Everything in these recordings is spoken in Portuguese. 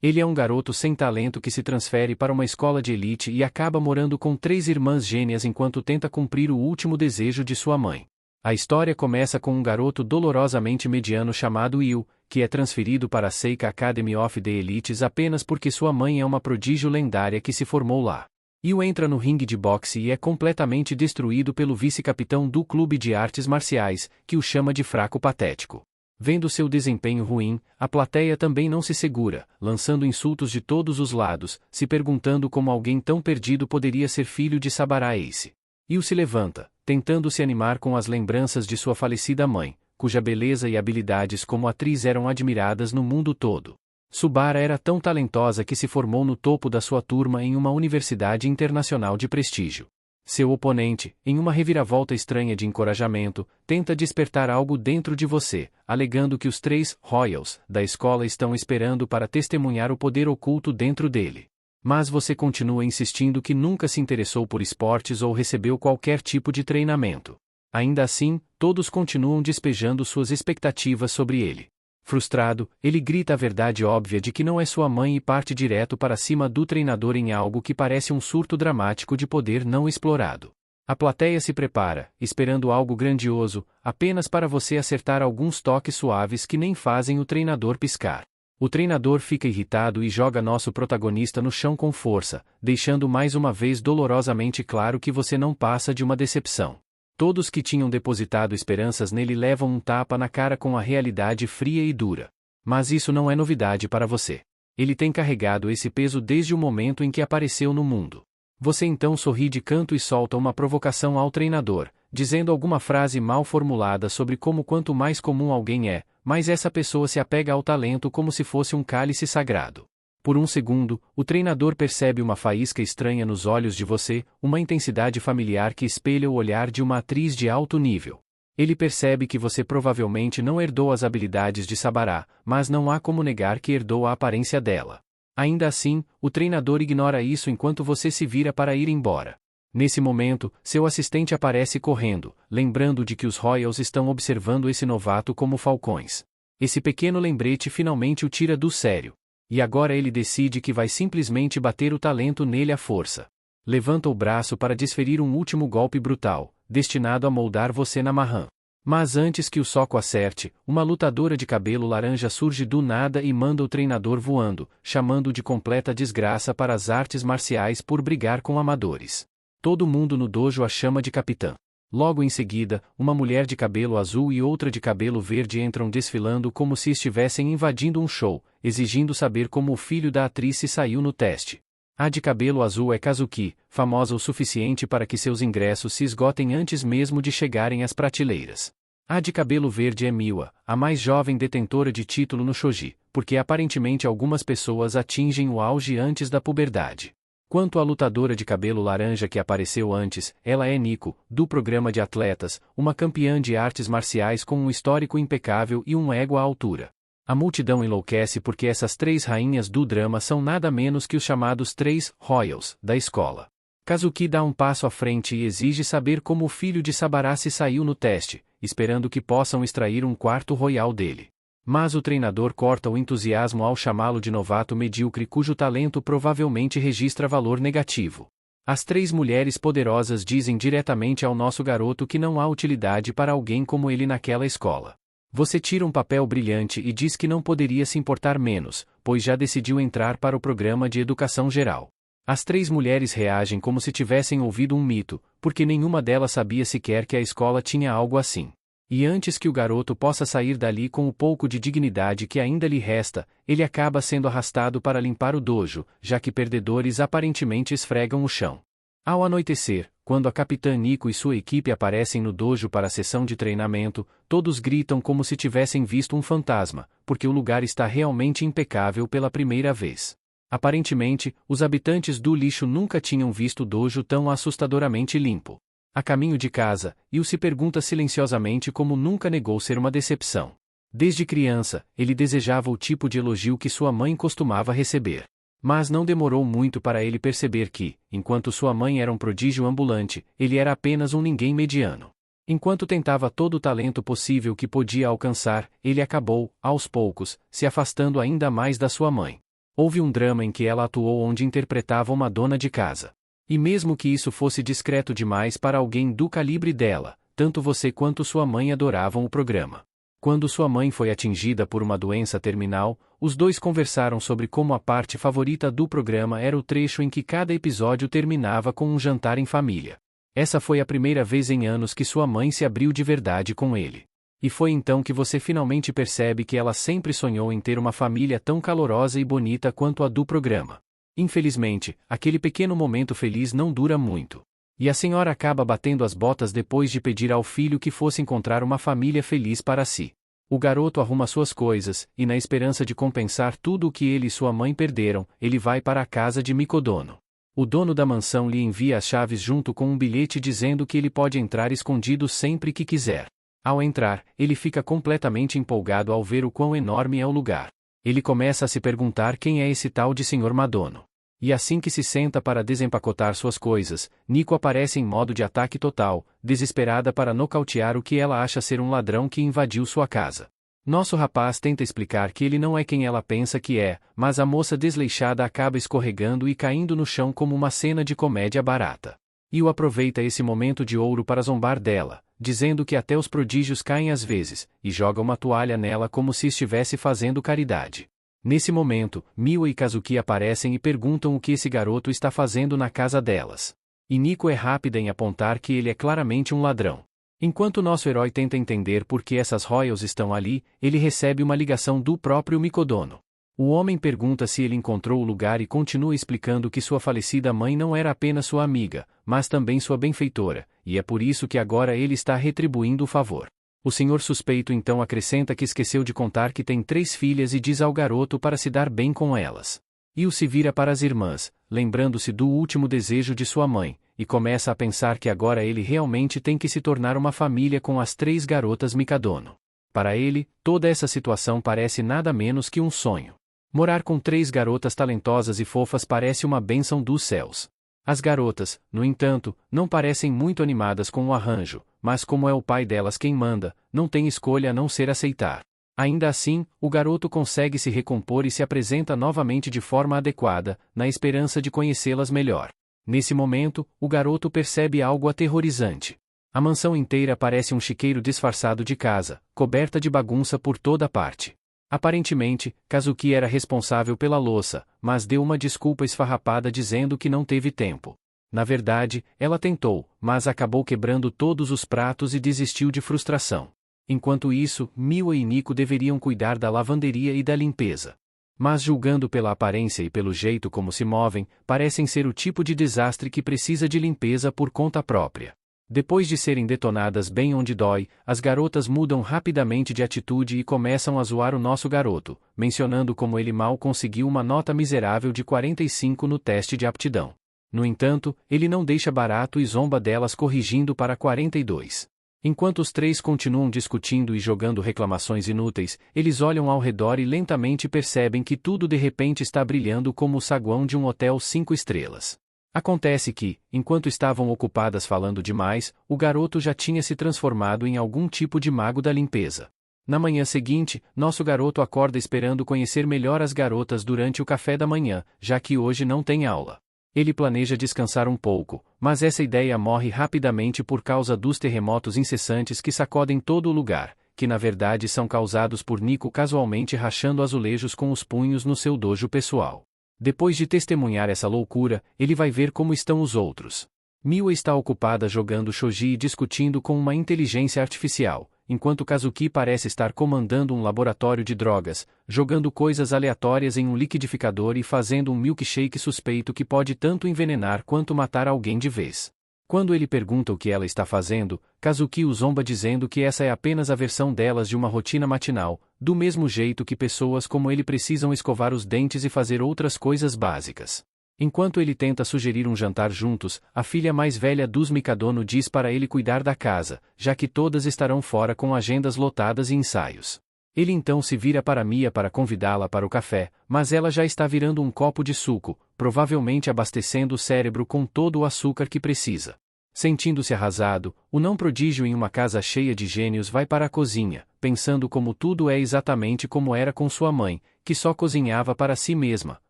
Ele é um garoto sem talento que se transfere para uma escola de elite e acaba morando com 3 irmãs gêmeas enquanto tenta cumprir o último desejo de sua mãe. A história começa com um garoto dolorosamente mediano chamado Will, que é transferido para a Seika Academy of the Elites apenas porque sua mãe é uma prodígio lendária que se formou lá. Will entra no ringue de boxe e é completamente destruído pelo vice-capitão do clube de artes marciais, que o chama de fraco patético. Vendo seu desempenho ruim, a plateia também não se segura, lançando insultos de todos os lados, se perguntando como alguém tão perdido poderia ser filho de Sabara Ace. Will se levanta, tentando se animar com as lembranças de sua falecida mãe, cuja beleza e habilidades como atriz eram admiradas no mundo todo. Subara era tão talentosa que se formou no topo da sua turma em uma universidade internacional de prestígio. Seu oponente, em uma reviravolta estranha de encorajamento, tenta despertar algo dentro de você, alegando que os 3 Royals da escola estão esperando para testemunhar o poder oculto dentro dele. Mas você continua insistindo que nunca se interessou por esportes ou recebeu qualquer tipo de treinamento. Ainda assim, todos continuam despejando suas expectativas sobre ele. Frustrado, ele grita a verdade óbvia de que não é sua mãe e parte direto para cima do treinador em algo que parece um surto dramático de poder não explorado. A plateia se prepara, esperando algo grandioso, apenas para você acertar alguns toques suaves que nem fazem o treinador piscar. O treinador fica irritado e joga nosso protagonista no chão com força, deixando mais uma vez dolorosamente claro que você não passa de uma decepção. Todos que tinham depositado esperanças nele levam um tapa na cara com a realidade fria e dura. Mas isso não é novidade para você. Ele tem carregado esse peso desde o momento em que apareceu no mundo. Você então sorri de canto e solta uma provocação ao treinador, dizendo alguma frase mal formulada sobre como quanto mais comum alguém é, mais essa pessoa se apega ao talento como se fosse um cálice sagrado. Por um segundo, o treinador percebe uma faísca estranha nos olhos de você, uma intensidade familiar que espelha o olhar de uma atriz de alto nível. Ele percebe que você provavelmente não herdou as habilidades de Sabara, mas não há como negar que herdou a aparência dela. Ainda assim, o treinador ignora isso enquanto você se vira para ir embora. Nesse momento, seu assistente aparece correndo, lembrando de que os Royals estão observando esse novato como falcões. Esse pequeno lembrete finalmente o tira do sério. E agora ele decide que vai simplesmente bater o talento nele à força. Levanta o braço para desferir um último golpe brutal, destinado a moldar você na marrã. Mas antes que o soco acerte, uma lutadora de cabelo laranja surge do nada e manda o treinador voando, chamando de completa desgraça para as artes marciais por brigar com amadores. Todo mundo no dojo a chama de capitã. Logo em seguida, uma mulher de cabelo azul e outra de cabelo verde entram desfilando como se estivessem invadindo um show, exigindo saber como o filho da atriz se saiu no teste. A de cabelo azul é Kazuki, famosa o suficiente para que seus ingressos se esgotem antes mesmo de chegarem às prateleiras. A de cabelo verde é Miwa, a mais jovem detentora de título no shogi, porque aparentemente algumas pessoas atingem o auge antes da puberdade. Quanto à lutadora de cabelo laranja que apareceu antes, ela é Nico, do programa de atletas, uma campeã de artes marciais com um histórico impecável e um ego à altura. A multidão enlouquece porque essas 3 rainhas do drama são nada menos que os chamados 3 Royals da escola. Kazuki dá um passo à frente e exige saber como o filho de Sabara se saiu no teste, esperando que possam extrair um 4º Royal dele. Mas o treinador corta o entusiasmo ao chamá-lo de novato medíocre cujo talento provavelmente registra valor negativo. As 3 mulheres poderosas dizem diretamente ao nosso garoto que não há utilidade para alguém como ele naquela escola. Você tira um papel brilhante e diz que não poderia se importar menos, pois já decidiu entrar para o programa de educação geral. As 3 mulheres reagem como se tivessem ouvido um mito, porque nenhuma delas sabia sequer que a escola tinha algo assim. E antes que o garoto possa sair dali com o pouco de dignidade que ainda lhe resta, ele acaba sendo arrastado para limpar o dojo, já que perdedores aparentemente esfregam o chão. Ao anoitecer, quando a capitã Nico e sua equipe aparecem no dojo para a sessão de treinamento, todos gritam como se tivessem visto um fantasma, porque o lugar está realmente impecável pela primeira vez. Aparentemente, os habitantes do lixo nunca tinham visto o dojo tão assustadoramente limpo. A caminho de casa, Yu se pergunta silenciosamente como nunca negou ser uma decepção. Desde criança, ele desejava o tipo de elogio que sua mãe costumava receber. Mas não demorou muito para ele perceber que, enquanto sua mãe era um prodígio ambulante, ele era apenas um ninguém mediano. Enquanto tentava todo o talento possível que podia alcançar, ele acabou, aos poucos, se afastando ainda mais da sua mãe. Houve um drama em que ela atuou onde interpretava uma dona de casa. E mesmo que isso fosse discreto demais para alguém do calibre dela, tanto você quanto sua mãe adoravam o programa. Quando sua mãe foi atingida por uma doença terminal, os dois conversaram sobre como a parte favorita do programa era o trecho em que cada episódio terminava com um jantar em família. Essa foi a primeira vez em anos que sua mãe se abriu de verdade com ele. E foi então que você finalmente percebe que ela sempre sonhou em ter uma família tão calorosa e bonita quanto a do programa. Infelizmente, aquele pequeno momento feliz não dura muito. E a senhora acaba batendo as botas depois de pedir ao filho que fosse encontrar uma família feliz para si. O garoto arruma suas coisas, e na esperança de compensar tudo o que ele e sua mãe perderam, ele vai para a casa de Mikodono. O dono da mansão lhe envia as chaves junto com um bilhete dizendo que ele pode entrar escondido sempre que quiser. Ao entrar, ele fica completamente empolgado ao ver o quão enorme é o lugar. Ele começa a se perguntar quem é esse tal de Sr. Madono. E assim que se senta para desempacotar suas coisas, Nico aparece em modo de ataque total, desesperada para nocautear o que ela acha ser um ladrão que invadiu sua casa. Nosso rapaz tenta explicar que ele não é quem ela pensa que é, mas a moça desleixada acaba escorregando e caindo no chão como uma cena de comédia barata. Io aproveita esse momento de ouro para zombar dela, dizendo que até os prodígios caem às vezes, e joga uma toalha nela como se estivesse fazendo caridade. Nesse momento, Miwa e Kazuki aparecem e perguntam o que esse garoto está fazendo na casa delas. E Nico é rápida em apontar que ele é claramente um ladrão. Enquanto nosso herói tenta entender por que essas royals estão ali, ele recebe uma ligação do próprio Mikodono. O homem pergunta se ele encontrou o lugar e continua explicando que sua falecida mãe não era apenas sua amiga, mas também sua benfeitora, e é por isso que agora ele está retribuindo o favor. O senhor suspeito então acrescenta que esqueceu de contar que tem 3 filhas e diz ao garoto para se dar bem com elas. Io se vira para as irmãs, lembrando-se do último desejo de sua mãe, e começa a pensar que agora ele realmente tem que se tornar uma família com as 3 garotas Mikodono. Para ele, toda essa situação parece nada menos que um sonho. Morar com 3 garotas talentosas e fofas parece uma bênção dos céus. As garotas, no entanto, não parecem muito animadas com o arranjo, mas como é o pai delas quem manda, não tem escolha a não ser aceitar. Ainda assim, o garoto consegue se recompor e se apresenta novamente de forma adequada, na esperança de conhecê-las melhor. Nesse momento, o garoto percebe algo aterrorizante. A mansão inteira parece um chiqueiro disfarçado de casa, coberta de bagunça por toda parte. Aparentemente, Kazuki era responsável pela louça, mas deu uma desculpa esfarrapada dizendo que não teve tempo. Na verdade, ela tentou, mas acabou quebrando todos os pratos e desistiu de frustração. Enquanto isso, Miwa e Nico deveriam cuidar da lavanderia e da limpeza. Mas julgando pela aparência e pelo jeito como se movem, parecem ser o tipo de desastre que precisa de limpeza por conta própria. Depois de serem detonadas bem onde dói, as garotas mudam rapidamente de atitude e começam a zoar o nosso garoto, mencionando como ele mal conseguiu uma nota miserável de 45 no teste de aptidão. No entanto, ele não deixa barato e zomba delas corrigindo para 42. Enquanto os 3 continuam discutindo e jogando reclamações inúteis, eles olham ao redor e lentamente percebem que tudo de repente está brilhando como o saguão de um hotel 5 estrelas. Acontece que, enquanto estavam ocupadas falando demais, o garoto já tinha se transformado em algum tipo de mago da limpeza. Na manhã seguinte, nosso garoto acorda esperando conhecer melhor as garotas durante o café da manhã, já que hoje não tem aula. Ele planeja descansar um pouco, mas essa ideia morre rapidamente por causa dos terremotos incessantes que sacodem todo o lugar, que na verdade são causados por Nico casualmente rachando azulejos com os punhos no seu dojo pessoal. Depois de testemunhar essa loucura, ele vai ver como estão os outros. Miwa está ocupada jogando shogi e discutindo com uma inteligência artificial, enquanto Kazuki parece estar comandando um laboratório de drogas, jogando coisas aleatórias em um liquidificador e fazendo um milkshake suspeito que pode tanto envenenar quanto matar alguém de vez. Quando ele pergunta o que ela está fazendo, Kazuki o zomba dizendo que essa é apenas a versão delas de uma rotina matinal, do mesmo jeito que pessoas como ele precisam escovar os dentes e fazer outras coisas básicas. Enquanto ele tenta sugerir um jantar juntos, a filha mais velha dos Mikodono diz para ele cuidar da casa, já que todas estarão fora com agendas lotadas e ensaios. Ele então se vira para Mia para convidá-la para o café, mas ela já está virando um copo de suco, provavelmente abastecendo o cérebro com todo o açúcar que precisa. Sentindo-se arrasado, o não prodígio em uma casa cheia de gênios vai para a cozinha, pensando como tudo é exatamente como era com sua mãe, que só cozinhava para si mesma,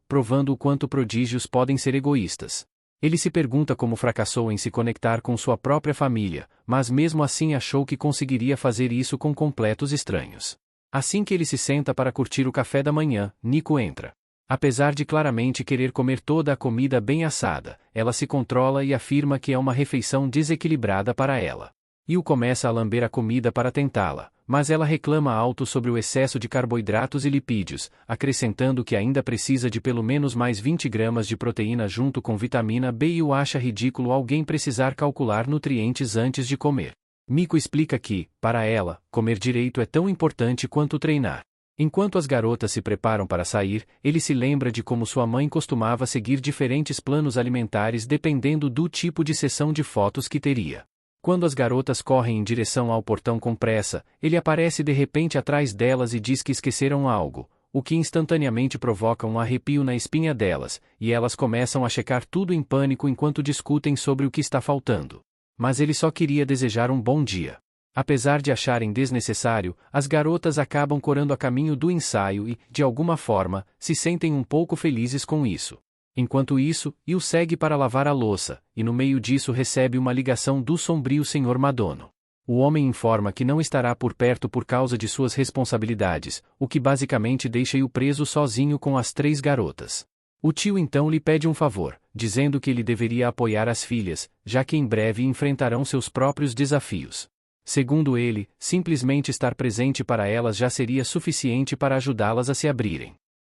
provando o quanto prodígios podem ser egoístas. Ele se pergunta como fracassou em se conectar com sua própria família, mas mesmo assim achou que conseguiria fazer isso com completos estranhos. Assim que ele se senta para curtir o café da manhã, Nico entra. Apesar de claramente querer comer toda a comida bem assada, ela se controla e afirma que é uma refeição desequilibrada para ela. Yu começa a lamber a comida para tentá-la, mas ela reclama alto sobre o excesso de carboidratos e lipídios, acrescentando que ainda precisa de pelo menos mais 20 gramas de proteína junto com vitamina B. Yu acha ridículo alguém precisar calcular nutrientes antes de comer. Miko explica que, para ela, comer direito é tão importante quanto treinar. Enquanto as garotas se preparam para sair, ele se lembra de como sua mãe costumava seguir diferentes planos alimentares dependendo do tipo de sessão de fotos que teria. Quando as garotas correm em direção ao portão com pressa, ele aparece de repente atrás delas e diz que esqueceram algo, o que instantaneamente provoca um arrepio na espinha delas, e elas começam a checar tudo em pânico enquanto discutem sobre o que está faltando. Mas ele só queria desejar um bom dia. Apesar de acharem desnecessário, as garotas acabam corando a caminho do ensaio e, de alguma forma, se sentem um pouco felizes com isso. Enquanto isso, Yu segue para lavar a louça, e no meio disso recebe uma ligação do sombrio Sr. Madono. O homem informa que não estará por perto por causa de suas responsabilidades, o que basicamente deixa Yu preso sozinho com as 3 garotas. O tio então lhe pede um favor, dizendo que ele deveria apoiar as filhas, já que em breve enfrentarão seus próprios desafios. Segundo ele, simplesmente estar presente para elas já seria suficiente para ajudá-las a se abrirem.